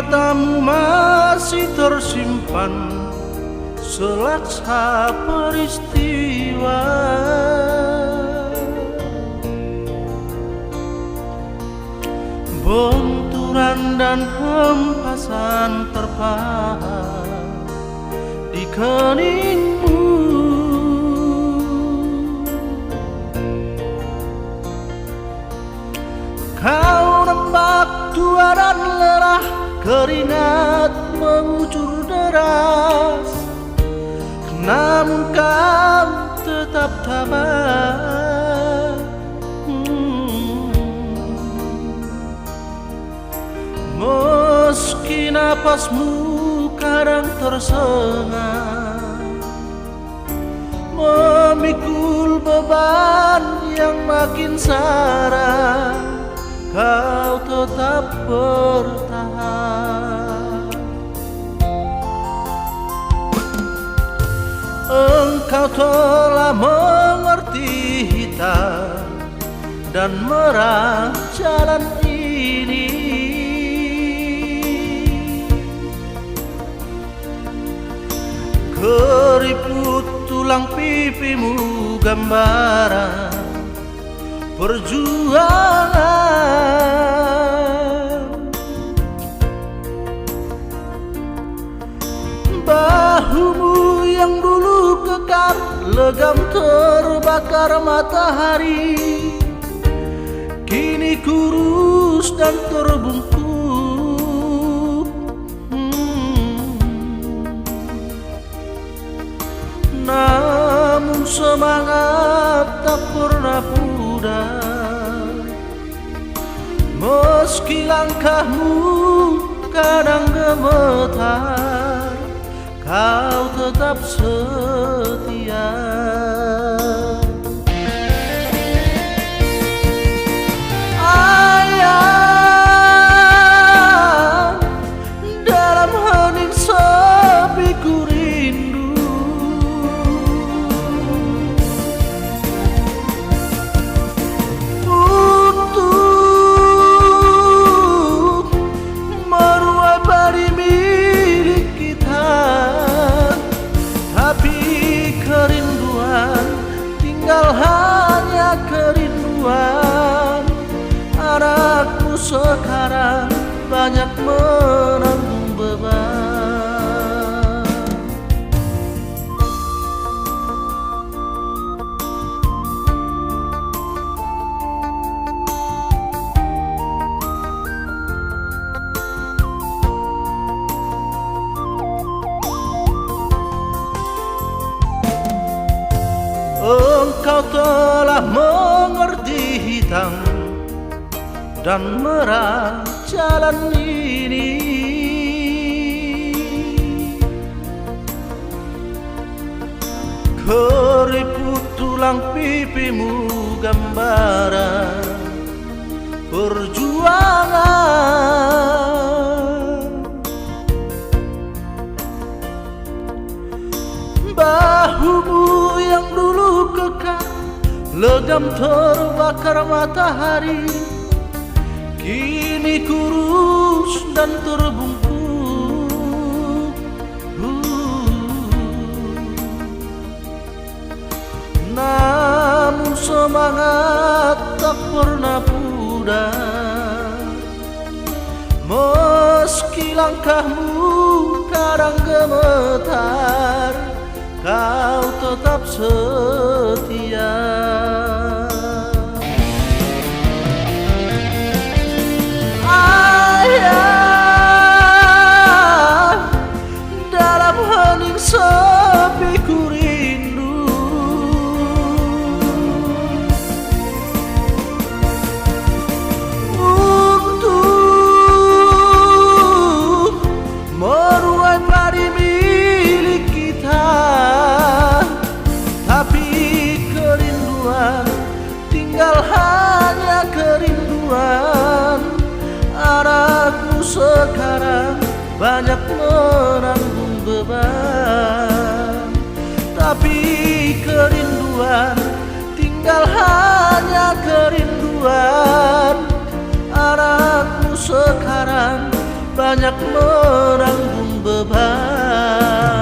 matamu masih tersimpan selaksa peristiwa. Benturan dan hempasan terpahat di keningmu. Kau nampak tua dan lelah, keringat mengucur deras, namun kau tetap tabah. Meski napasmu kadang tersengat, memikul beban yang makin sara, kau tetap bertahan. Engkau telah mengerti hitam dan merah jalan ini. Keriput tulang pipimu gambaran perjuangan. Bahumu yang dulu kekar, legam terbakar matahari, kini kurus dan terbungkuk. Namun semangat tak pernah pudar, meski langkahmu kadang gemetar, kau tetap setia. Ayah, dalam hening sepi ku rindu, untuk meruai padi milik kita. Tapi kerinduan tinggal hanya kerinduan. Anakku sekarang banyak menanggung beban. Engkau telah mengerti hitam dan merah jalan ini. Keriput tulang pipimu gambaran perjuangan. Bahumu yang dulu kekar, legam terbakar matahari, kini kurus dan terbungkuk. Namun semangat tak pernah pudar, meski langkahmu kadang gemetar, kau tetap setia. Ayah, dalam hening sepi ku rindu, untuk meruai padi milik kita. Tapi kerinduan tinggal hanya kerinduan. Anakku sekarang banyak menanggung beban. Tapi kerinduan tinggal hanya kerinduan. Anakku sekarang banyak menanggung beban.